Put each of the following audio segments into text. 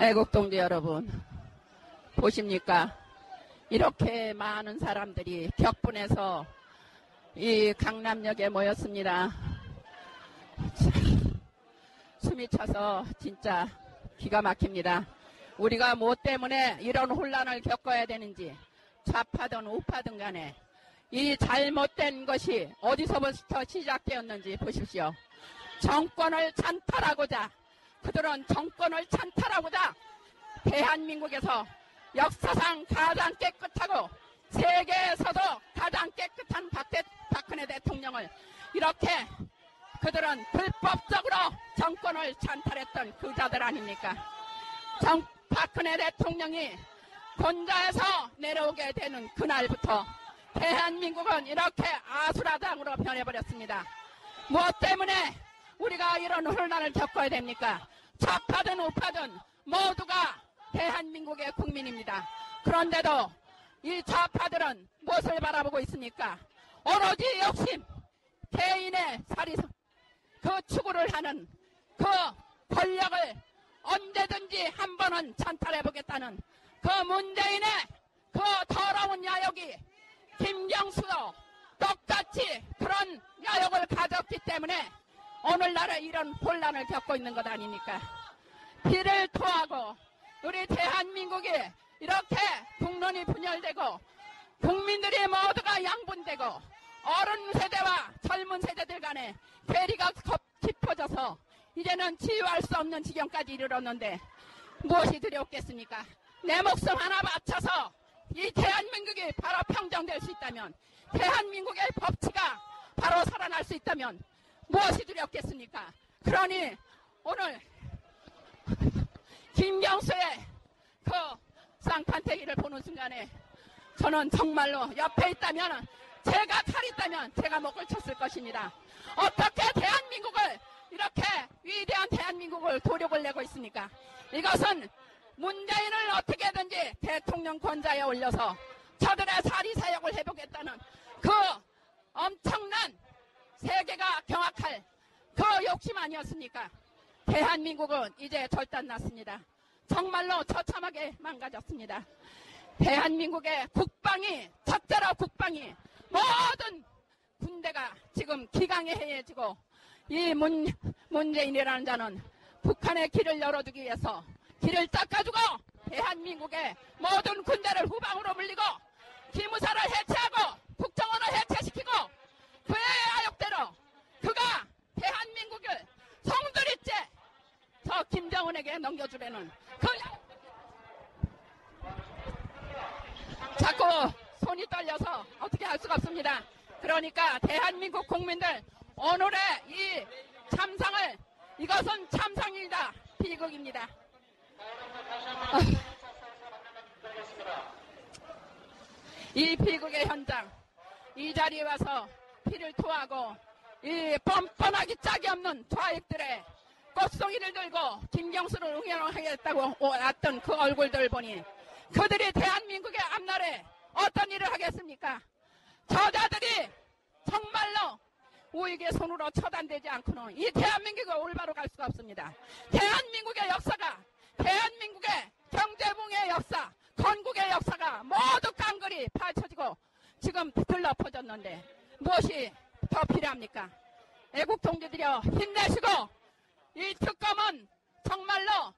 애국동지 여러분, 보십니까? 이렇게 많은 사람들이 격분해서 이 강남역에 모였습니다. 숨이 차서 진짜 기가 막힙니다. 우리가 뭐 때문에 이런 혼란을 겪어야 되는지, 좌파든 우파든 간에 이 잘못된 것이 어디서부터 시작되었는지 보십시오. 정권을 찬탈하고자, 그들은 정권을 찬탈하고자 대한민국에서 역사상 가장 깨끗하고 세계에서도 가장 깨끗한 박근혜 대통령을 이렇게 그들은 불법적으로 정권을 찬탈했던 그 자들 아닙니까? 박근혜 대통령이 권좌에서 내려오게 되는 그날부터 대한민국은 이렇게 아수라장으로 변해버렸습니다. 무엇 때문에 우리가 이런 혼란을 겪어야 됩니까? 좌파든 우파든 모두가 대한민국의 국민입니다. 그런데도 이 좌파들은 무엇을 바라보고 있습니까? 오로지 욕심, 개인의 그 추구를 하는 그 권력을 언제든지 한 번은 찬탈해보겠다는 그 문재인의 그 더러운 야욕이 김경수도 똑같이 그런 야욕을 가졌기 때문에 오늘날에 이런 혼란을 겪고 있는 것 아닙니까? 피를 토하고 우리 대한민국이 이렇게 국론이 분열되고 국민들이 모두가 양분되고 어른 세대와 젊은 세대들 간에 괴리가 깊어져서 이제는 치유할 수 없는 지경까지 이르렀는데 무엇이 두렵겠습니까? 내 목숨 하나 바쳐서 이 대한민국이 바로 평정될 수 있다면, 대한민국의 법치가 바로 살아날 수 있다면 무엇이 두렵겠습니까? 그러니 오늘 김경수의 그 쌍판태기를 보는 순간에 저는 정말로 옆에 있다면, 제가 칼 있다면 제가 목을 쳤을 것입니다. 어떻게 대한민국을, 이렇게 위대한 대한민국을 도륙을 내고 있습니까? 이것은 문재인을 어떻게든지 대통령 권좌에 올려서 저들의 사리사욕을 해보겠다는 그 엄청난 세계가 경악할 그 욕심 아니었습니까? 대한민국은 이제 절단났습니다. 정말로 처참하게 망가졌습니다. 대한민국의 국방이, 첫째로 국방이, 모든 군대가 지금 기강에 해해지고, 이 문재인이라는 자는 북한의 길을 열어주기 위해서 길을 닦아주고 대한민국의 모든 군대를 후방으로 물리고 기무사를 해체하고 국정원을 해체시키고 그의 아역대로 그가 대한민국을 송두리째 저 김정은에게 넘겨주려는 그 자꾸 손이 떨려서 어떻게 할 수가 없습니다. 그러니까 대한민국 국민들, 오늘의 이 참상을, 이것은 참상이다, 비극입니다. 이 비극의 현장, 이 자리에 와서 피를 토하고 이 뻔뻔하기 짝이 없는 좌익들의 꽃송이를 들고 김경수를 응원하겠다고 왔던 그 얼굴들 보니 그들이 대한민국의 앞날에 어떤 일을 하겠습니까? 저자들이 정말로 우익의 손으로 처단되지 않고는 이 대한민국이 올바로 갈 수가 없습니다. 대한민국의 역사가, 대한민국의 경제붕의 역사, 건국의 역사가 모두 깡그리 파헤쳐지고 지금 들러퍼졌는데 무엇이 더 필요합니까? 애국 동지들이여 힘내시고, 이 특검은 정말로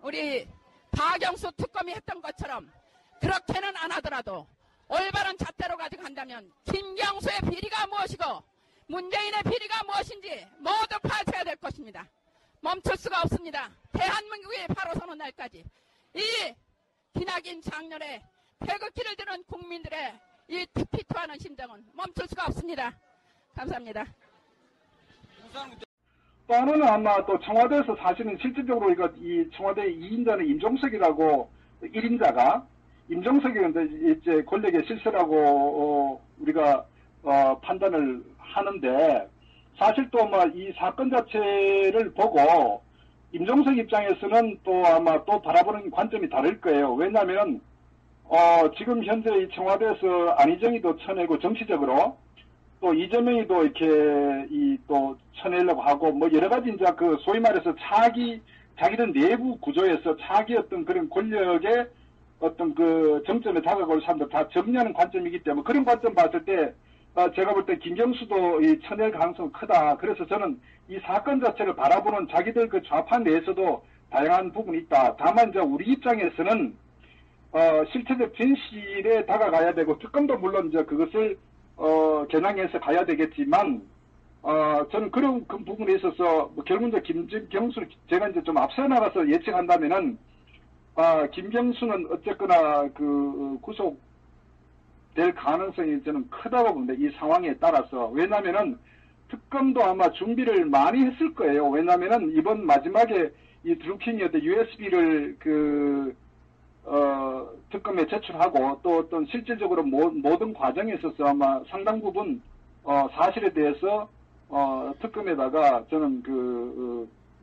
우리 박영수 특검이 했던 것처럼 그렇게는 안 하더라도 올바른 잣대로 가져간다면 김경수의 비리가 무엇이고 문재인의 비리가 무엇인지 모두 파헤쳐야 될 것입니다. 멈출 수가 없습니다. 대한민국이 바로 서는 날까지 이 기나긴 장렬에 태극기를 드는 국민들의 이 피토하는 심정은 멈출 수가 없습니다. 감사합니다. 또 하나는 아마 또 청와대에서 사실은 실질적으로 이 청와대 2인자는 임종석이라고 1인자가 임종석이 이제 권력의 실세라고 우리가 판단을 하는데, 사실 또 이 사건 자체를 보고 임종석 입장에서는 또 아마 또 바라보는 관점이 다를 거예요. 왜냐하면 지금 현재 이 청와대에서 안희정이도 쳐내고 정치적으로 또 이재명이도 이렇게 또 쳐내려고 하고 뭐 여러 가지 이제 그 소위 말해서 차기 자기들 내부 구조에서 자기 어떤 그런 권력의 어떤 그 정점에 다가갈 사람들 다 정리하는 관점이기 때문에 그런 관점 봤을 때 제가 볼 때 김경수도 이 천일 가능성이 크다. 그래서 저는 이 사건 자체를 바라보는 자기들 그 좌파 내에서도 다양한 부분이 있다. 다만 이제 우리 입장에서는 실체적 진실에 다가가야 되고 특검도 물론 이제 그것을 겨냥해서 가야 되겠지만 저는 그런 그 부분에 있어서 뭐 결국 이제 김경수를 제가 이제 좀 앞서 나가서 예측한다면은 김경수는 어쨌거나 그 구속될 가능성이 저는 크다고 봅니다. 이 상황에 따라서. 왜냐면은 특검도 아마 준비를 많이 했을 거예요. 왜냐면은 이번 마지막에 이 드루킹이 어떤 USB를 특검에 제출하고 또 어떤 실질적으로 모든 과정에 있어서 아마 상당 부분 사실에 대해서 특검에다가 저는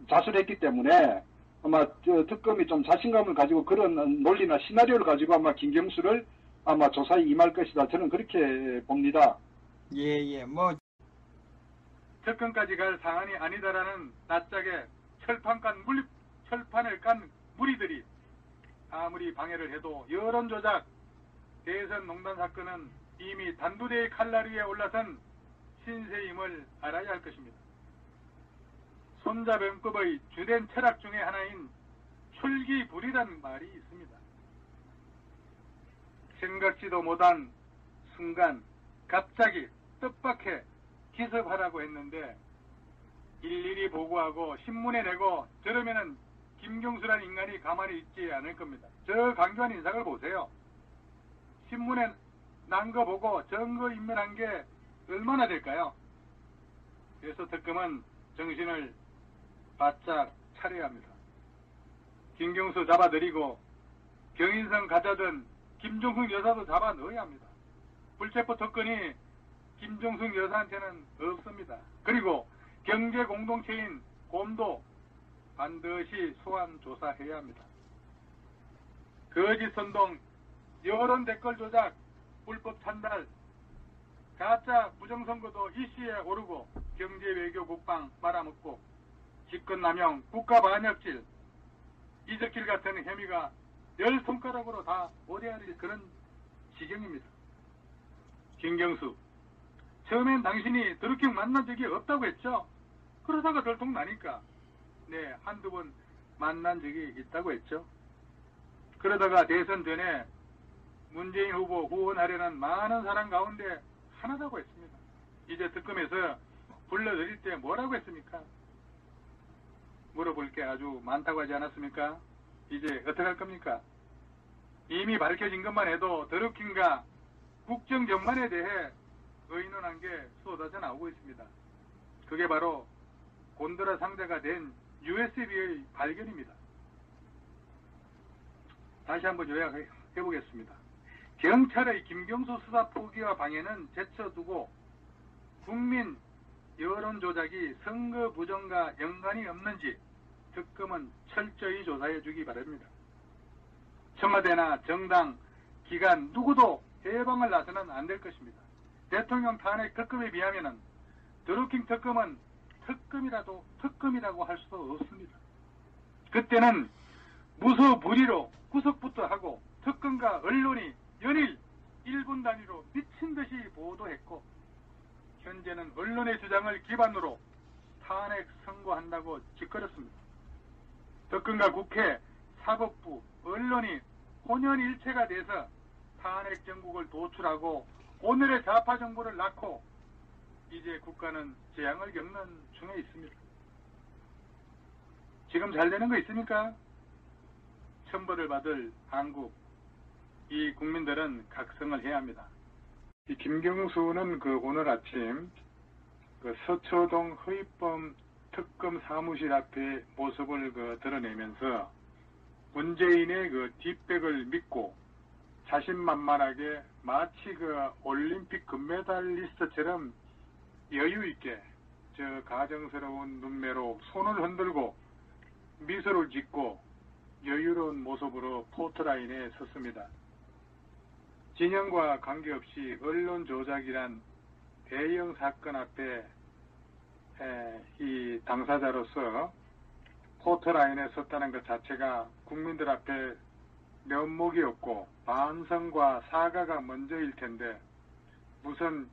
자수했기 때문에 아마 특검이 좀 자신감을 가지고 그런 논리나 시나리오를 가지고 아마 김경수를 아마 조사에 임할 것이다. 저는 그렇게 봅니다. 예. 특검까지 갈 사안이 아니다라는 낯짝에 철판을 깐 무리들이 아무리 방해를 해도 여론조작, 대선농단 사건은 이미 단두대의 칼날 위에 올라선 신세임을 알아야 할 것입니다. 손자병법의 주된 철학 중에 하나인 출기불이라는 말이 있습니다. 생각지도 못한 순간 갑자기 뜻밖에 기습하라고 했는데 일일이 보고하고 신문에 내고 저러면은 김경수라는 인간이 가만히 있지 않을 겁니다. 저 강조한 인상을 보세요. 신문에 난 거 보고 증거 인멸한 게 얼마나 될까요? 그래서 특검은 정신을 바짝 차려야 합니다. 김경수 잡아들이고 경인선 가자든 김종숙 여사도 잡아 넣어야 합니다. 불체포 특권이 김종숙 여사한테는 없습니다. 그리고 경제 공동체인 곰도 반드시 소환 조사해야 합니다. 거짓 선동, 여론 댓글 조작, 불법 찬달, 가짜 부정선거도 이슈에 오르고 경제 외교 국방 말아먹고 집권남용, 국가반역질, 이적질 같은 혐의가 10손가락으로 다 오대야 할 그런 지경입니다. 김경수, 처음엔 당신이 드루킹 만난 적이 없다고 했죠? 그러다가 들통나니까 네, 한두 번 만난 적이 있다고 했죠. 그러다가 대선 전에 문재인 후보 후원하려는 많은 사람 가운데 하나라고 했습니다. 이제 특검에서 불러들일 때 뭐라고 했습니까? 물어볼 게 아주 많다고 하지 않았습니까? 이제 어떻게 할 겁니까? 이미 밝혀진 것만 해도 드루킹과 국정전반에 대해 의논한 게 쏟아져 나오고 있습니다. 그게 바로 곤드라 상자가 된 USB의 발견입니다. 다시 한번 요약해 보겠습니다. 경찰의 김경수 수사 포기와 방해는 제쳐두고 국민 여론 조작이 선거 부정과 연관이 없는지 특검은 철저히 조사해 주기 바랍니다. 청와대나 정당, 기관 누구도 해방을 나서는 안 될 것입니다. 대통령 탄핵 특검에 비하면 드루킹 특검은 특검이라고 할 수도 없습니다. 그때는 무소불위로 구속부터 하고 특검과 언론이 연일 1분 단위로 미친 듯이 보도했고 현재는 언론의 주장을 기반으로 탄핵 선고한다고 짓거렸습니다. 특검과 국회, 사법부, 언론이 혼연일체가 돼서 탄핵 정국을 도출하고 오늘의 좌파 정부를 낳고 이제 국가는 재앙을 겪는 중에 있습니다. 지금 잘 되는 거 있습니까? 천벌을 받을 한국, 이 국민들은 각성을 해야 합니다. 이 김경수는 오늘 아침 서초동 허위범 특검 사무실 앞에 모습을 드러내면서 문재인의 뒷백을 믿고 자신만만하게 마치 올림픽 금메달리스트처럼 여유있게 저 가정스러운 눈매로 손을 흔들고 미소를 짓고 여유로운 모습으로 포트라인에 섰습니다. 진영과 관계없이 언론 조작이란 대형 사건 앞에 이 당사자로서 포토라인에 섰다는 것 자체가 국민들 앞에 면목이 없고 반성과 사과가 먼저일 텐데 무슨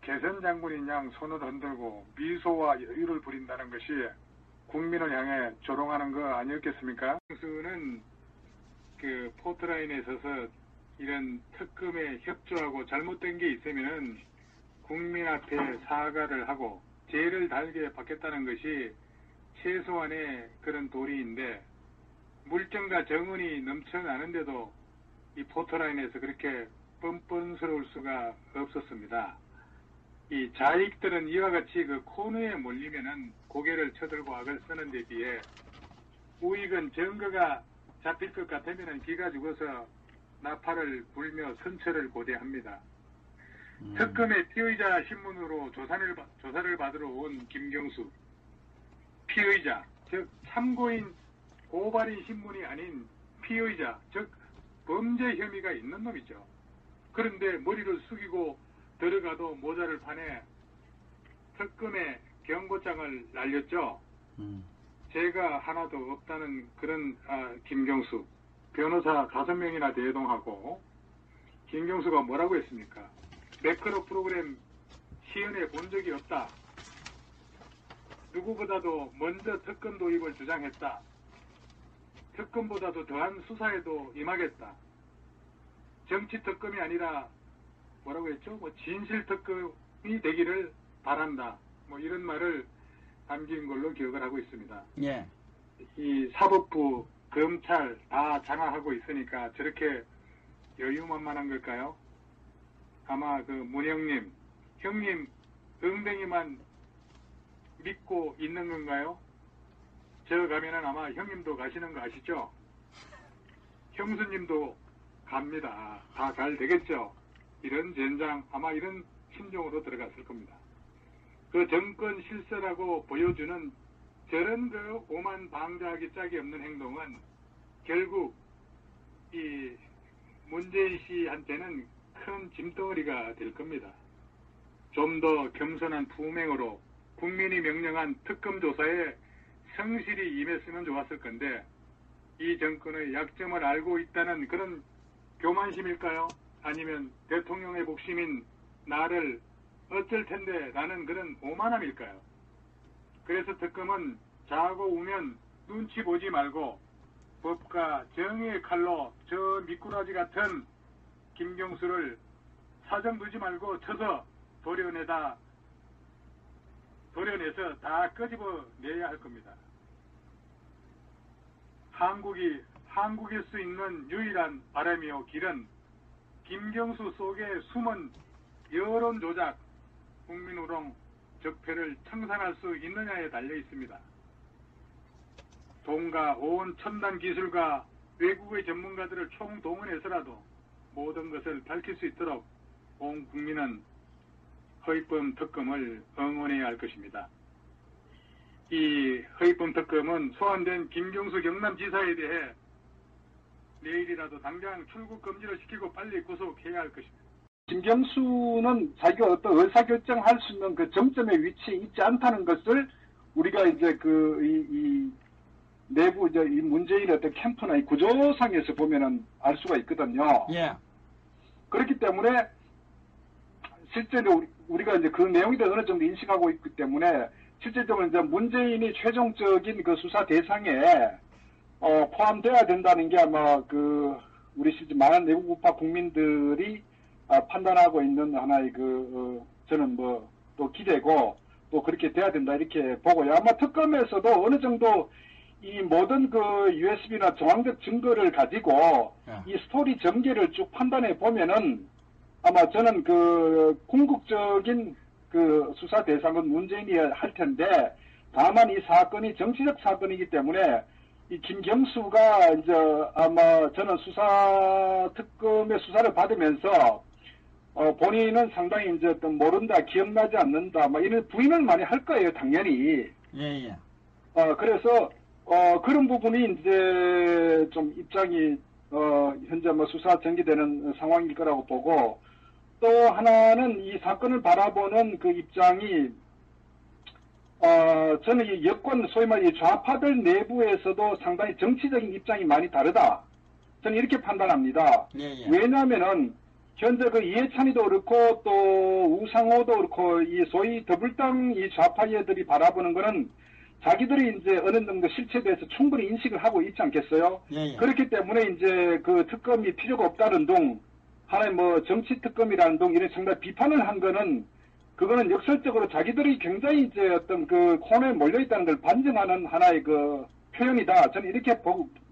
개선 장군인 양 손을 흔들고 미소와 여유를 부린다는 것이 국민을 향해 조롱하는 거 아니었겠습니까? 수는 그 포토라인에 서서 이런 특검에 협조하고 잘못된 게 있으면은 국민 앞에 사과를 하고 죄를 달게 받겠다는 것이 최소한의 그런 도리인데 물정과 정은이 넘쳐나는데도 이 포토라인에서 그렇게 뻔뻔스러울 수가 없었습니다. 이 좌익들은 이와 같이 그 코너에 몰리면은 고개를 쳐들고 악을 쓰는 데 비해 우익은 증거가 잡힐 것 같으면은 기가 죽어서 나팔을 불며 선처를 고대합니다. 특검의 피의자 신문으로 조사를 받으러 온 김경수 피의자, 즉 참고인 고발인 신문이 아닌 피의자, 즉 범죄 혐의가 있는 놈이죠. 그런데 머리를 숙이고 들어가도 모자를 파내 특검에 경고장을 날렸죠. 죄가 하나도 없다는 그런 김경수 변호사 5명이나 대동하고 김경수가 뭐라고 했습니까? 매크로 프로그램 시연해 본 적이 없다. 누구보다도 먼저 특검 도입을 주장했다. 특검보다도 더한 수사에도 임하겠다. 정치 특검이 아니라 뭐라고 했죠? 진실 특검이 되기를 바란다. 이런 말을 남긴 걸로 기억을 하고 있습니다. 예. 이 사법부, 검찰 다 장악하고 있으니까 저렇게 여유만만한 걸까요? 아마 그 문형님, 형님 엉덩이만 믿고 있는 건가요? 저 가면은 아마 형님도 가시는 거 아시죠? 형수님도 갑니다. 다 잘 되겠죠? 이런 젠장, 아마 이런 심정으로 들어갔을 겁니다. 그 정권 실세라고 보여주는 저런 그 오만 방자하기 짝이 없는 행동은 결국 이 문재인 씨한테는 큰 짐덩어리가 될 겁니다. 좀 더 겸손한 품행으로 국민이 명령한 특검 조사에 성실히 임했으면 좋았을 건데 이 정권의 약점을 알고 있다는 그런 교만심일까요? 아니면 대통령의 복심인 나를 어쩔 텐데 라는 그런 오만함일까요? 그래서 특검은 자고 우면 눈치 보지 말고 법과 정의의 칼로 저 미꾸라지 같은 김경수를 사정 두지 말고 쳐서 도려내서 다 끄집어내야 할 겁니다. 한국일 수 있는 유일한 바람이요 길은 김경수 속에 숨은 여론 조작, 국민우롱, 적폐를 청산할 수 있느냐에 달려 있습니다. 돈과 온 첨단 기술과 외국의 전문가들을 총동원해서라도 모든 것을 밝힐 수 있도록 온 국민은 허위범 특검을 응원해야 할 것입니다. 이 허위범 특검은 소환된 김경수 경남지사에 대해 내일이라도 당장 출국 금지를 시키고 빨리 구속해야 할 것입니다. 김경수는 자기가 어떤 의사결정할 수 있는 그 정점에 위치해 있지 않다는 것을 우리가 이제 이 내부 이제 이 문재인의 어떤 캠프나 이 구조상에서 보면은 알 수가 있거든요. 예. 그렇기 때문에 실제로 우리가 이제 그 내용에 대해 어느 정도 인식하고 있기 때문에 실질적으로 이제 문재인이 최종적인 그 수사 대상에 포함돼야 된다는 게 아마 그 우리 많은 내부부파 국민들이 판단하고 있는 하나의 저는 또 기대고 또 그렇게 돼야 된다 이렇게 보고요. 아마 특검에서도 어느 정도 이 모든 그 USB나 정황적 증거를 가지고 이 스토리 전개를 쭉 판단해 보면은 아마 저는 그 궁극적인 그 수사 대상은 문재인이 할 텐데 다만 이 사건이 정치적 사건이기 때문에 이 김경수가 이제 아마 저는 특검의 수사를 받으면서 본인은 상당히 이제 어떤 모른다, 기억나지 않는다, 이런 부인을 많이 할 거예요, 당연히. 예. 그래서 그런 부분이 이제 좀 입장이 현재 수사 전개되는 상황일 거라고 보고 또 하나는 이 사건을 바라보는 그 입장이 저는 이 여권, 소위 말해 좌파들 내부에서도 상당히 정치적인 입장이 많이 다르다. 저는 이렇게 판단합니다. 예. 왜냐하면은 현재 그 이해찬이도 그렇고 또 우상호도 그렇고 이 소위 더불당 이 좌파애들이 바라보는 거는 자기들이 이제 어느 정도 실체에 대해서 충분히 인식을 하고 있지 않겠어요? 예. 그렇기 때문에 이제 그 특검이 필요가 없다는 둥, 하나의 뭐 정치 특검이라는 둥 이런 상당히 비판을 한 거는 그거는 역설적으로 자기들이 굉장히 이제 어떤 그 코너에 몰려있다는 걸 반증하는 하나의 그 표현이다. 저는 이렇게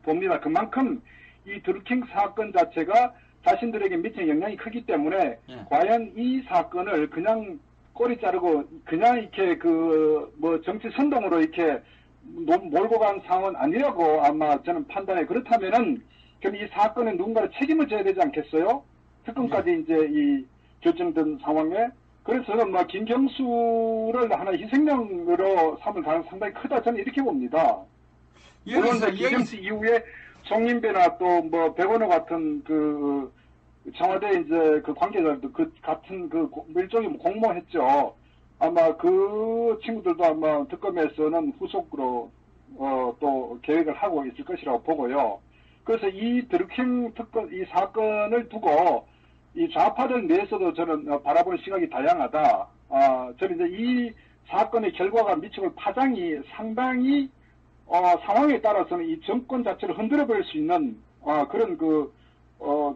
봅니다. 그만큼 이 드루킹 사건 자체가 자신들에게 미치는 영향이 크기 때문에 과연 이 사건을 그냥 꼬리 자르고 그냥 이렇게 그 뭐 정치 선동으로 이렇게 몰고 간 상황은 아니라고 아마 저는 판단해. 그렇다면은 그럼 이 사건에 누군가를 책임을 져야 되지 않겠어요? 특검까지 이제 이 결정된 상황에. 그래서 저는 뭐 김경수를 하나의 희생양으로 삼을 가능성이 상당히 크다. 저는 이렇게 봅니다. 물론 김경수 이후에 송인배나 또 뭐 백원호 같은 그 청와대 이제 그 관계자들도 그 같은 그 일종의 공모했죠. 아마 그 친구들도 아마 특검에서는 후속으로 또 계획을 하고 있을 것이라고 보고요. 그래서 이 드루킹 특검 이 사건을 두고 이 좌파들 내에서도 저는 바라보는 시각이 다양하다. 저는 이제 이 사건의 결과가 미치는 파장이 상당히 상황에 따라서는 이 정권 자체를 흔들어 버릴 수 있는 그런 그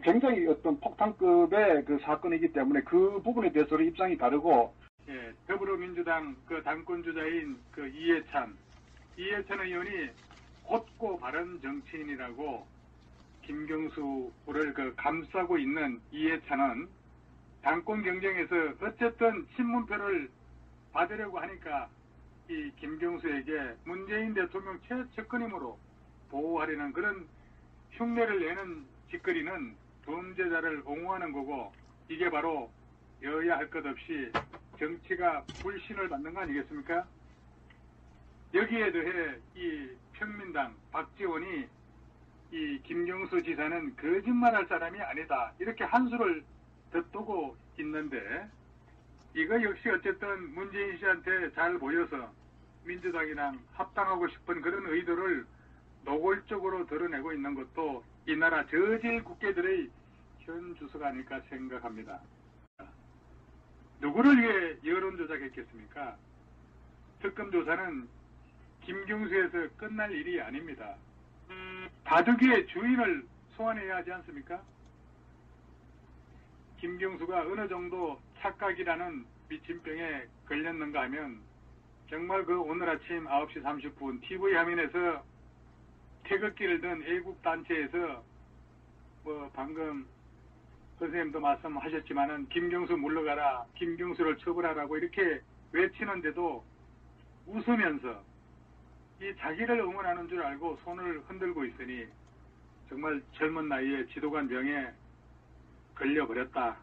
굉장히 어떤 폭탄급의 그 사건이기 때문에 그 부분에 대해서는 입장이 다르고. 예, 더불어민주당 그 당권주자인 그 이해찬 의원이 곧고 바른 정치인이라고 김경수를 그 감싸고 있는 이해찬은 당권 경쟁에서 어쨌든 친문표를 받으려고 하니까 이 김경수에게 문재인 대통령 최측근임으로 보호하려는 그런 흉내를 내는 짓거리는 범죄자를 옹호하는 거고, 이게 바로 여야 할 것 없이 정치가 불신을 받는 거 아니겠습니까? 여기에 대해 이 평민당 박지원이 이 김경수 지사는 거짓말할 사람이 아니다 이렇게 한수를 덧두고 있는데, 이거 역시 어쨌든 문재인 씨한테 잘 보여서 민주당이랑 합당하고 싶은 그런 의도를 노골적으로 드러내고 있는 것도 이 나라 저질 국회들의 현 주소가 아닐까 생각합니다. 누구를 위해 여론조작했겠습니까? 특검조사는 김경수에서 끝날 일이 아닙니다. 바둑이의 주인을 소환해야 하지 않습니까? 김경수가 어느 정도 착각이라는 미친병에 걸렸는가 하면 정말 그 오늘 아침 9시 30분 TV 화면에서 태극기를 든 애국단체에서 뭐 방금 선생님도 말씀하셨지만은 김경수 물러가라, 김경수를 처벌하라고 이렇게 외치는데도 웃으면서 이 자기를 응원하는 줄 알고 손을 흔들고 있으니 정말 젊은 나이에 지도관 병에 걸려버렸다.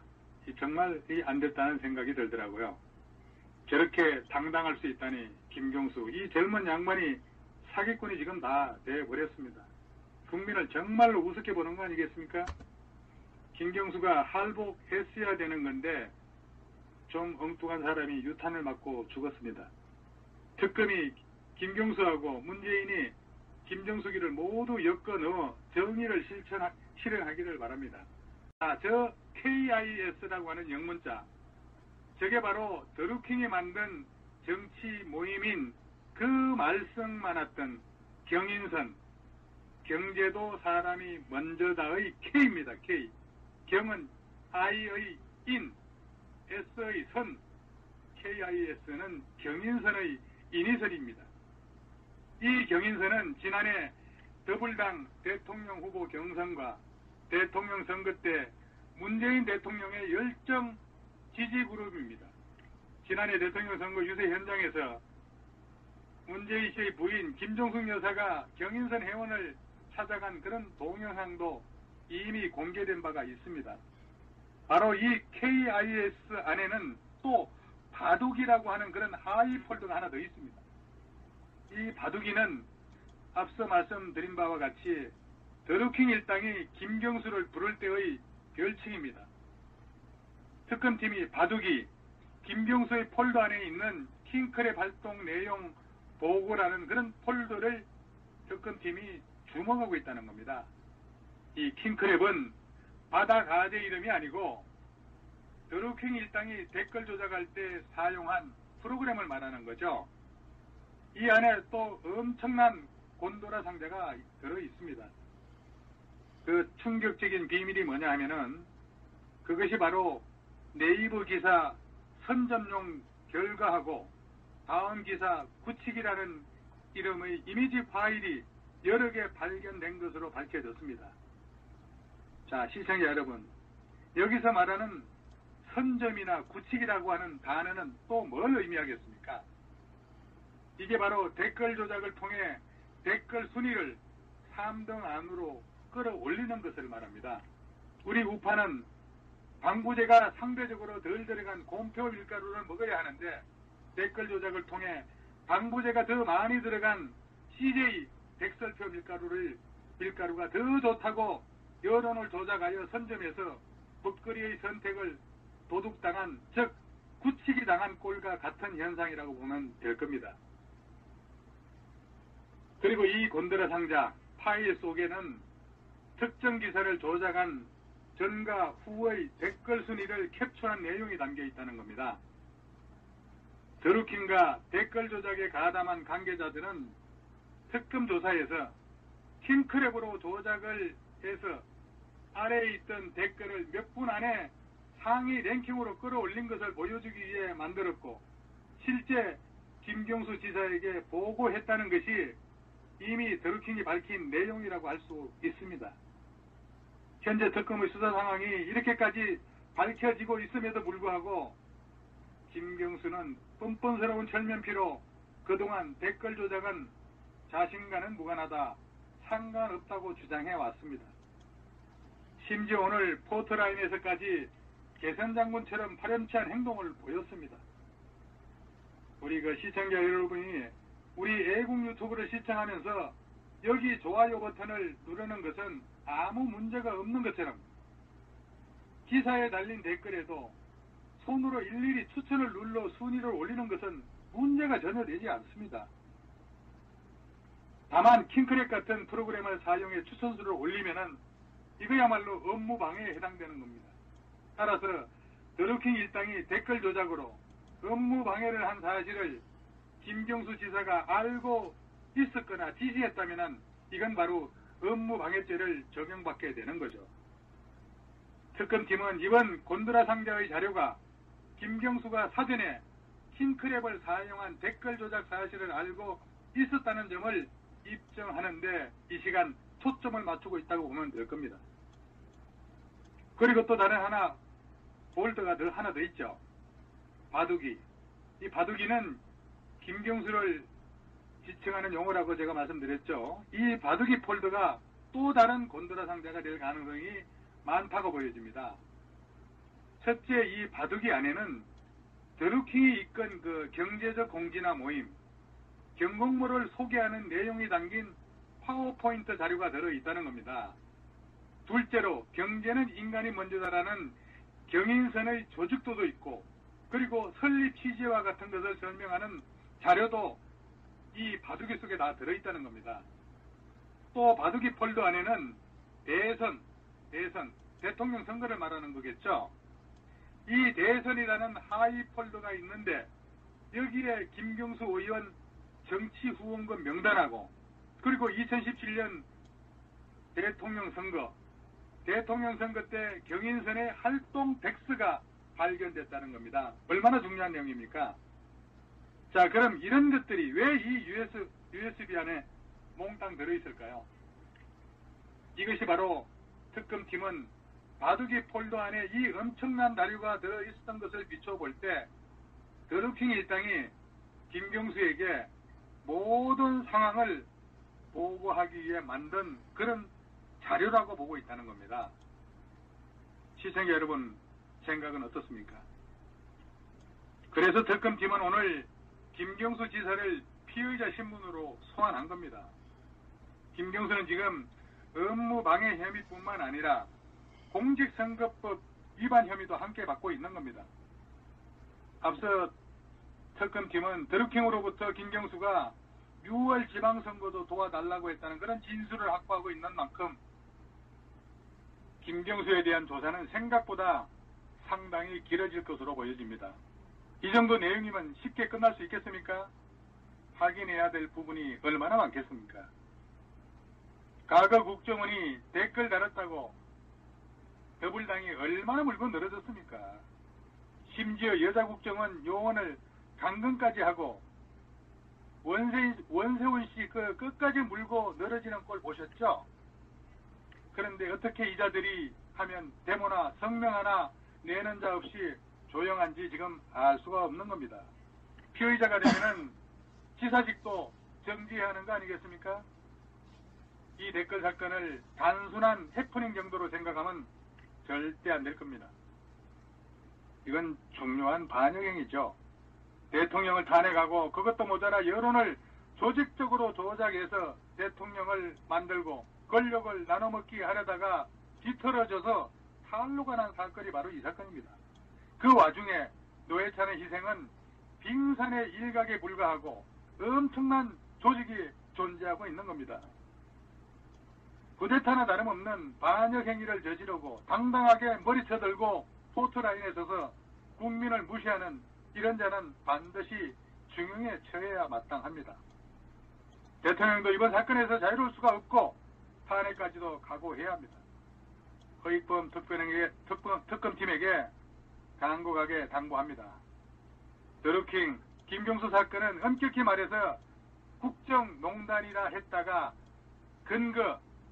정말 안 됐다는 생각이 들더라고요. 저렇게 당당할 수 있다니 김경수, 이 젊은 양반이 사기꾼이 지금 다 돼버렸습니다. 국민을 정말로 우습게 보는 거 아니겠습니까? 김경수가 할복했어야 되는 건데 좀 엉뚱한 사람이 유탄을 맞고 죽었습니다. 특검이 김경수하고 문재인이 김정숙이를 모두 엮어넣어 정의를 실현하기를 바랍니다. 저 KIS라고 하는 영문자, 저게 바로 드루킹이 만든 정치 모임인 그 말썽 많았던 경인선, 경제도 사람이 먼저다의 K입니다. K. 경은 I의 인, S의 선, KIS는 경인선의 이니설입니다. 이 경인선은 지난해 더불당 대통령 후보 경선과 대통령 선거 때 문재인 대통령의 열정 지지 그룹입니다. 지난해 대통령 선거 유세 현장에서 문재인 씨의 부인 김종숙 여사가 경인선 회원을 찾아간 그런 동영상도 이미 공개된 바가 있습니다. 바로 이 KIS 안에는 또 바둑이라고 하는 그런 하위 폴더가 하나 더 있습니다. 이 바둑이는 앞서 말씀드린 바와 같이 드루킹 일당이 김경수를 부를 때의 별칭입니다. 특검팀이 바둑이 김경수의 폴더 안에 있는 킹크랩 활동 내용 보고라는 그런 폴더를 특검팀이 주목하고 있다는 겁니다. 이 킹크랩은 바다 가재 이름이 아니고 드루킹 일당이 댓글 조작할 때 사용한 프로그램을 말하는 거죠. 이 안에 또 엄청난 곤도라 상자가 들어 있습니다. 그 충격적인 비밀이 뭐냐 하면은 그것이 바로 네이버 기사 선점용 결과하고 다음 기사 구치기라는 이름의 이미지 파일이 여러 개 발견된 것으로 밝혀졌습니다. 자, 시청자 여러분, 여기서 말하는 선점이나 구치기라고 하는 단어는 또 뭘 의미하겠습니까? 이게 바로 댓글 조작을 통해 댓글 순위를 3등 안으로 끌어올리는 것을 말합니다. 우리 우파는 방부제가 상대적으로 덜 들어간 곰표 밀가루를 먹어야 하는데 댓글 조작을 통해 방부제가 더 많이 들어간 CJ 백설표 밀가루가 더 좋다고 여론을 조작하여 선점해서 먹거리의 선택을 도둑당한, 즉 구치기 당한 꼴과 같은 현상이라고 보면 될 겁니다. 그리고 이 곤드라 상자 파일 속에는 특정 기사를 조작한 전과 후의 댓글 순위를 캡처한 내용이 담겨 있다는 겁니다. 드루킹과 댓글 조작에 가담한 관계자들은 특검 조사에서 킹크랩으로 조작을 해서 아래에 있던 댓글을 몇 분 안에 상위 랭킹으로 끌어올린 것을 보여주기 위해 만들었고 실제 김경수 지사에게 보고했다는 것이 이미 드루킹이 밝힌 내용이라고 할 수 있습니다. 현재 특검의 수사 상황이 이렇게까지 밝혀지고 있음에도 불구하고 김경수는 뻔뻔스러운 철면피로 그동안 댓글 조작은 자신과는 무관하다, 상관없다고 주장해 왔습니다. 심지어 오늘 포트라인에서까지 개선장군처럼 파렴치한 행동을 보였습니다. 우리 시청자 여러분이 우리 애국 유튜브를 시청하면서 여기 좋아요 버튼을 누르는 것은 아무 문제가 없는 것처럼 기사에 달린 댓글에도 손으로 일일이 추천을 눌러 순위를 올리는 것은 문제가 전혀 되지 않습니다. 다만 킹크랩 같은 프로그램을 사용해 추천수를 올리면은 이거야말로 업무 방해에 해당되는 겁니다. 따라서 드루킹 일당이 댓글 조작으로 업무 방해를 한 사실을 김경수 지사가 알고 있었거나 지시했다면 이건 바로 업무 방해죄를 적용받게 되는 거죠. 특검팀은 이번 곤드라 상자의 자료가 김경수가 사전에 킹크랩을 사용한 댓글 조작 사실을 알고 있었다는 점을 입증하는데 이 시간 초점을 맞추고 있다고 보면 될 겁니다. 그리고 또 다른 하나 폴더가 하나 더 있죠. 바둑이. 이 바둑이는 김경수를 지칭하는 용어라고 제가 말씀드렸죠. 이 바둑이 폴더가 또 다른 곤드라 상자가 될 가능성이 많다고 보여집니다. 첫째, 이 바둑이 안에는 드루킹이 이끈 그 경제적 공지나 모임, 경공모를 소개하는 내용이 담긴 파워포인트 자료가 들어있다는 겁니다. 둘째로 경제는 인간이 먼저다라는 경인선의 조직도도 있고 그리고 설립 취지와 같은 것을 설명하는 자료도 이 바둑이 속에 다 들어있다는 겁니다. 또 바둑이 폴더 안에는 대선, 대통령 선거를 말하는 거겠죠. 이 대선이라는 하위 폴더가 있는데 여기에 김경수 의원 정치 후원금 명단하고 그리고 2017년 대통령 선거 때 경인선의 활동 덱스가 발견됐다는 겁니다. 얼마나 중요한 내용입니까? 자, 그럼 이런 것들이 왜 이 USB 안에 몽땅 들어있을까요? 이것이 바로 특검팀은 바둑이 폴더 안에 이 엄청난 자료가 들어있었던 것을 비춰볼 때 드루킹 일당이 김경수에게 모든 상황을 보고하기 위해 만든 그런 자료라고 보고 있다는 겁니다. 시청자 여러분, 생각은 어떻습니까? 그래서 특검팀은 오늘 김경수 지사를 피의자 신분으로 소환한 겁니다. 김경수는 지금 업무방해 혐의뿐만 아니라 공직선거법 위반 혐의도 함께 받고 있는 겁니다. 앞서 특검팀은 드루킹으로부터 김경수가 6월 지방선거도 도와달라고 했다는 그런 진술을 확보하고 있는 만큼 김경수에 대한 조사는 생각보다 상당히 길어질 것으로 보여집니다. 이 정도 내용이면 쉽게 끝날 수 있겠습니까? 확인해야 될 부분이 얼마나 많겠습니까? 과거 국정원이 댓글 달았다고 더불당이 얼마나 물고 늘어졌습니까? 심지어 여자 국정원 요원을 감금까지 하고 원세훈 씨 그 끝까지 물고 늘어지는 꼴 보셨죠? 그런데 어떻게 이자들이 하면 데모나 성명 하나 내는 자 없이 조용한지 지금 알 수가 없는 겁니다. 피의자가 되면은 지사직도 정지해야 하는 거 아니겠습니까? 이 댓글 사건을 단순한 해프닝 정도로 생각하면 절대 안 될 겁니다. 이건 중요한 반역행위죠. 대통령을 탄핵하고 그것도 모자라 여론을 조직적으로 조작해서 대통령을 만들고 권력을 나눠먹기 하려다가 뒤틀어져서 탄로가 난 사건이 바로 이 사건입니다. 그 와중에 노회찬의 희생은 빙산의 일각에 불과하고 엄청난 조직이 존재하고 있는 겁니다. 쿠데타나 다름없는 반역 행위를 저지르고 당당하게 머리쳐 들고 포트라인에 서서 국민을 무시하는 이런 자는 반드시 중형에 처해야 마땅합니다. 대통령도 이번 사건에서 자유로울 수가 없고 탄핵까지도 각오해야 합니다. 허익범 특검팀에게 강곡하게 당부합니다. 드루킹, 김경수 사건은 엄격히 말해서 국정농단이라 했다가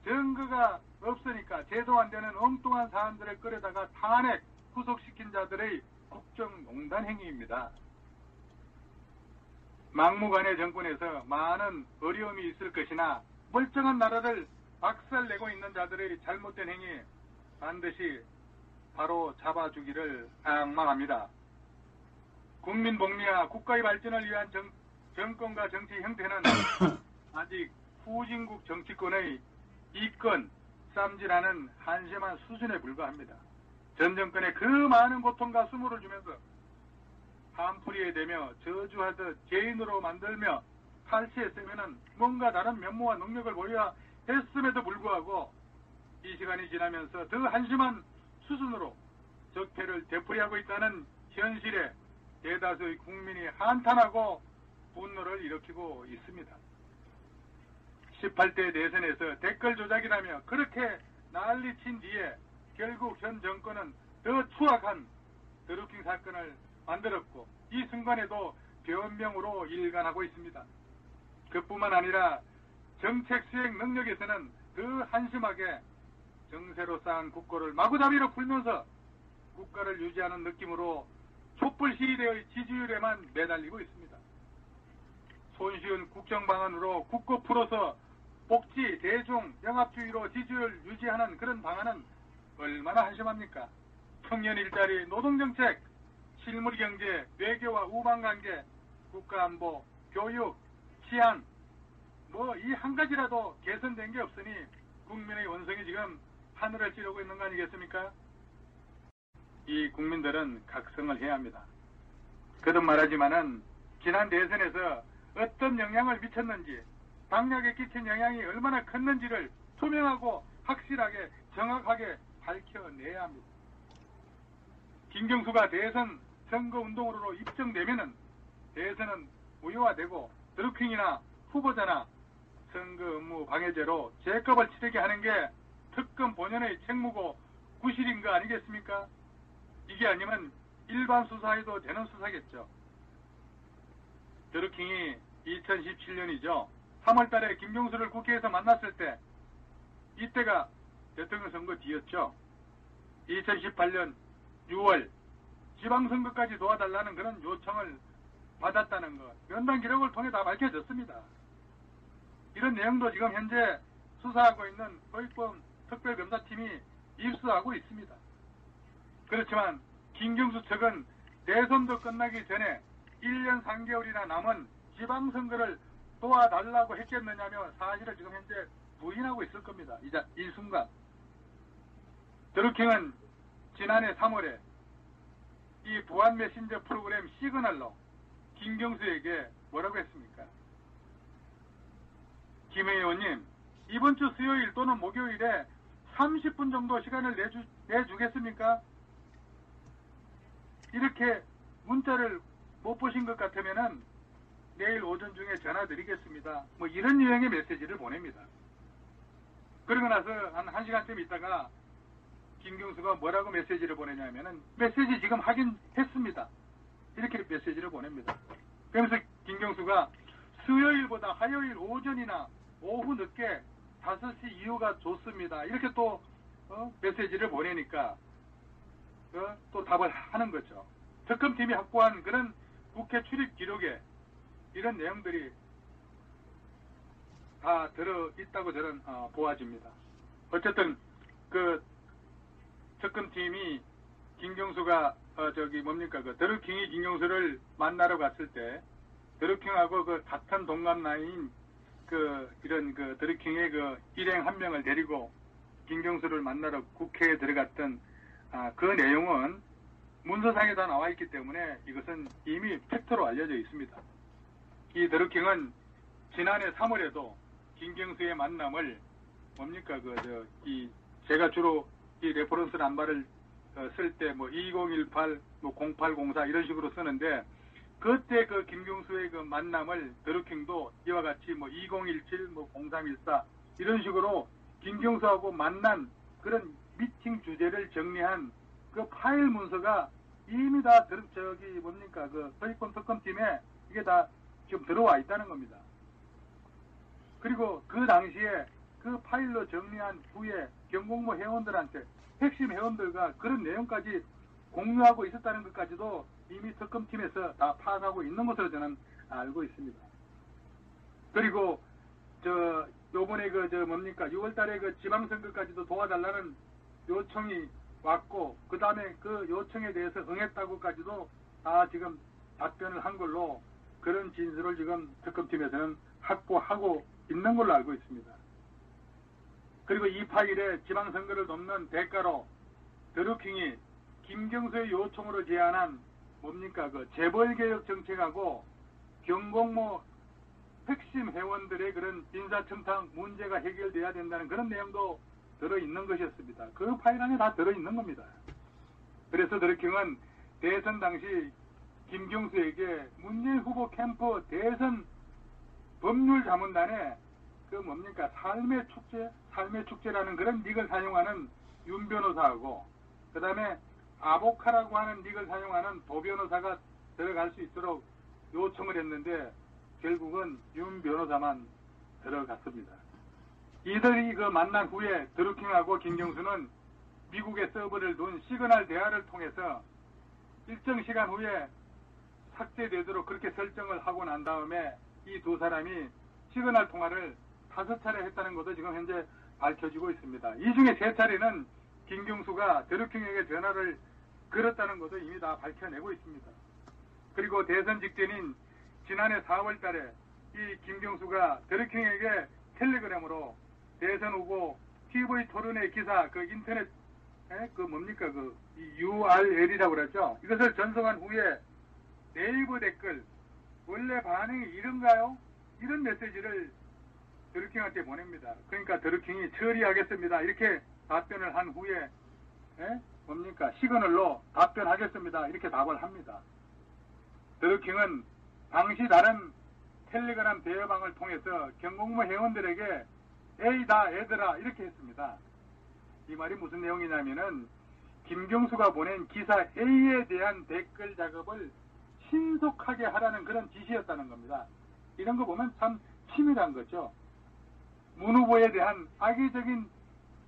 증거가 없으니까 제도 안 되는 엉뚱한 사안들을 끌어다가 탄핵, 구속시킨 자들의 국정농단 행위입니다. 막무가내 정권에서 많은 어려움이 있을 것이나 멀쩡한 나라를 박살내고 있는 자들의 잘못된 행위 반드시 바로 잡아주기를 악망합니다. 국민 복리와 국가의 발전을 위한 정권과 정치 형태는 아직 후진국 정치권의 이권, 쌈질하는 한심한 수준에 불과합니다. 전 정권에 그 많은 고통과 수모를 주면서 한풀이에 대며 저주하듯 죄인으로 만들며 탈취했으면 뭔가 다른 면모와 능력을 보여야 했음에도 불구하고 이 시간이 지나면서 더 한심한 수준으로 적폐를 되풀이하고 있다는 현실에 대다수의 국민이 한탄하고 분노를 일으키고 있습니다. 18대 대선에서 댓글 조작이라며 그렇게 난리친 뒤에 결국 현 정권은 더 추악한 드루킹 사건을 만들었고 이 순간에도 변명으로 일관하고 있습니다. 그뿐만 아니라 정책 수행 능력에서는 더 한심하게 정세로 쌓은 국고를 마구잡이로 풀면서 국가를 유지하는 느낌으로 촛불 시위대의 지지율에만 매달리고 있습니다. 손쉬운 국정방안으로 국고 풀어서 복지, 대중, 영합주의로 지지율 유지하는 그런 방안은 얼마나 한심합니까? 청년 일자리, 노동정책, 실물경제, 외교와 우방관계, 국가안보, 교육, 치안 이 한 가지라도 개선된 게 없으니 국민의 원성이 지금 하늘을 찌르고 있는 거 아니겠습니까? 이 국민들은 각성을 해야 합니다. 거듭 말하지만은 지난 대선에서 어떤 영향을 미쳤는지 당락에 끼친 영향이 얼마나 컸는지를 투명하고 확실하게 정확하게 밝혀내야 합니다. 김경수가 대선 선거운동으로 입증되면은 대선은 무효화되고 드루킹이나 후보자나 선거 업무 방해죄로 죄급을 치르게 하는 게 특검 본연의 책무고 구실인 거 아니겠습니까? 이게 아니면 일반 수사해도 되는 수사겠죠. 드루킹이 2017년이죠. 3월달에 김경수를 국회에서 만났을 때 이때가 대통령 선거 뒤였죠. 2018년 6월 지방선거까지 도와달라는 그런 요청을 받았다는 것 연단 기록을 통해 다 밝혀졌습니다. 이런 내용도 지금 현재 수사하고 있는 허익범 특별검사팀이 입수하고 있습니다. 그렇지만 김경수 측은 대선도 끝나기 전에 1년 3개월이나 남은 지방선거를 도와달라고 했겠느냐며 사실을 지금 현재 부인하고 있을 겁니다. 이 순간. 드루킹은 지난해 3월에 이 부안 메신저 프로그램 시그널로 김경수에게 뭐라고 했습니까? 김 의원님, 이번 주 수요일 또는 목요일에 30분 정도 시간을 내주겠습니까? 이렇게 문자를 못 보신 것 같으면은 내일 오전 중에 전화 드리겠습니다. 뭐 이런 유형의 메시지를 보냅니다. 그러고 나서 한 1시간쯤 있다가 김경수가 뭐라고 메시지를 보내냐면은 메시지 지금 확인했습니다. 이렇게 메시지를 보냅니다. 그러면서 김경수가 수요일보다 화요일 오전이나 오후 늦게 5시 이후가 좋습니다. 이렇게 또 메시지를 보내니까 또 답을 하는 거죠. 특검팀이 확보한 그런 국회 출입 기록에 이런 내용들이 다 들어있다고 저는 보아집니다. 어쨌든 그 특검팀이 김경수가 그 드루킹이 김경수를 만나러 갔을 때 드루킹하고 그 같은 동갑 나이인 이런 드루킹의 일행 한 명을 데리고 김경수를 만나러 국회에 들어갔던 그 내용은 문서상에 다 나와 있기 때문에 이것은 이미 팩트로 알려져 있습니다. 이 드루킹은 지난해 3월에도 김경수의 만남을 제가 주로 이 레퍼런스 남바를 쓸 때 2018, 0804 이런 식으로 쓰는데 그때 그 김경수의 그 만남을 드루킹도 이와 같이 2017, 0314 이런 식으로 김경수하고 만난 그런 미팅 주제를 정리한 그 파일 문서가 이미 다 서희권 특검팀에 이게 다 지금 들어와 있다는 겁니다. 그리고 그 당시에 그 파일로 정리한 후에 경공모 회원들한테 핵심 회원들과 그런 내용까지 공유하고 있었다는 것까지도 이미 특검팀에서 다 파악하고 있는 것으로 저는 알고 있습니다. 그리고 요번에 6월달에 그 지방선거까지도 도와달라는 요청이 왔고 그 다음에 그 요청에 대해서 응했다고까지도 다 지금 답변을 한 걸로 그런 진술을 지금 특검팀에서는 확보하고 있는 걸로 알고 있습니다. 그리고 이 파일에 지방선거를 돕는 대가로 드루킹이 김경수의 요청으로 제안한 재벌개혁 정책하고 경공모 핵심 회원들의 그런 인사청탁 문제가 해결돼야 된다는 그런 내용도 들어있는 것이었습니다. 그 파일 안에 다 들어있는 겁니다. 그래서 드루킹은 대선 당시 김경수에게 문재인 후보 캠프 대선 법률자문단에 삶의 축제라는 그런 닉을 사용하는 윤 변호사하고 그 다음에 아보카라고 하는 닉을 사용하는 도 변호사가 들어갈 수 있도록 요청을 했는데 결국은 윤 변호사만 들어갔습니다. 이들이 만난 후에 드루킹하고 김경수는 미국에 서버를 둔 시그널 대화를 통해서 일정 시간 후에 삭제되도록 그렇게 설정을 하고 난 다음에 이 두 사람이 시그널 통화를 5차례 했다는 것도 지금 현재 밝혀지고 있습니다. 이 중에 3차례는 김경수가 드루킹에게 전화를 걸었다는 것도 이미 다 밝혀내고 있습니다. 그리고 대선 직전인 지난해 4월 달에 이 김경수가 드루킹에게 텔레그램으로 대선 후보 TV 토론회 기사 인터넷 URL이라고 그랬죠. 이것을 전송한 후에 네이버 댓글 원래 반응이 이런가요? 이런 메시지를 드루킹한테 보냅니다. 그러니까 드루킹이 처리하겠습니다. 이렇게 답변을 한 후에 시그널로 답변하겠습니다. 이렇게 답을 합니다. 드루킹은 당시 다른 텔레그램 대화방을 통해서 경공모 회원들에게 에이다 얘들아 이렇게 했습니다. 이 말이 무슨 내용이냐면은 김경수가 보낸 기사 A에 대한 댓글 작업을 신속하게 하라는 그런 지시였다는 겁니다. 이런 거 보면 참 치밀한 거죠. 문 후보에 대한 악의적인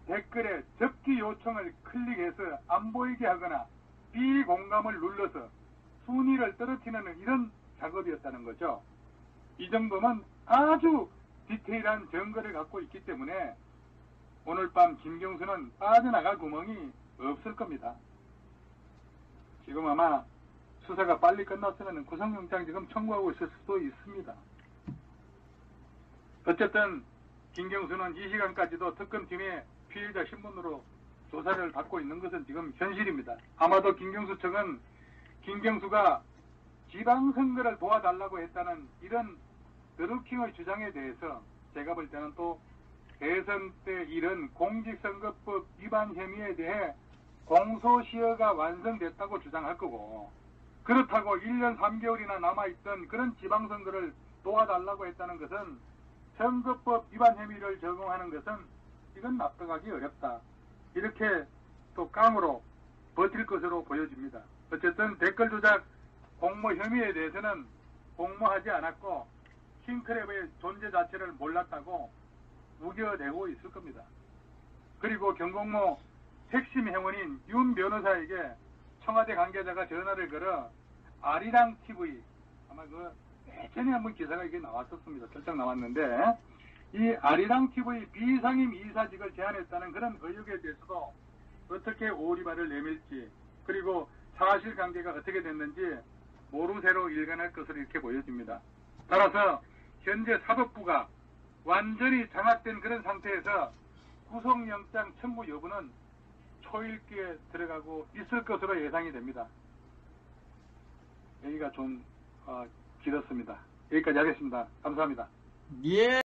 댓글에 접기 요청을 클릭해서 안 보이게 하거나 비공감을 눌러서 순위를 떨어뜨리는 이런 작업이었다는 거죠. 이 정도면 아주 디테일한 증거를 갖고 있기 때문에 오늘 밤 김경수는 빠져나갈 구멍이 없을 겁니다. 지금 아마 수사가 빨리 끝났으면 구속영장 지금 청구하고 있을 수도 있습니다. 어쨌든 김경수는 이 시간까지도 특검팀의 피해자 신분으로 조사를 받고 있는 것은 지금 현실입니다. 아마도 김경수 측은 김경수가 지방선거를 도와달라고 했다는 이런 드루킹의 주장에 대해서 제가 볼 때는 또 대선 때 이런 공직선거법 위반 혐의에 대해 공소시효가 완성됐다고 주장할 거고, 그렇다고 1년 3개월이나 남아있던 그런 지방선거를 도와달라고 했다는 것은 선거법 위반 혐의를 적용하는 것은 이건 납득하기 어렵다. 이렇게 또 깡으로 버틸 것으로 보여집니다. 어쨌든 댓글 조작 공모 혐의에 대해서는 공모하지 않았고 킹크랩의 존재 자체를 몰랐다고 우겨내고 있을 겁니다. 그리고 경공모 핵심 회원인 윤 변호사에게 청와대 관계자가 전화를 걸어 아리랑 TV, 아마 예전에 한번 기사가 이게 나왔었습니다. 살짝 나왔는데, 이 아리랑 TV 비상임 이사직을 제안했다는 그런 의혹에 대해서도 어떻게 오리발을 내밀지, 그리고 사실관계가 어떻게 됐는지 모르쇠로 일관할 것으로 이렇게 보여집니다. 따라서 현재 사법부가 완전히 장악된 그런 상태에서 구속영장 청구 여부는 초읽기에 들어가고 있을 것으로 예상이 됩니다. 여기가 좀 길었습니다. 여기까지 하겠습니다. 감사합니다. 예.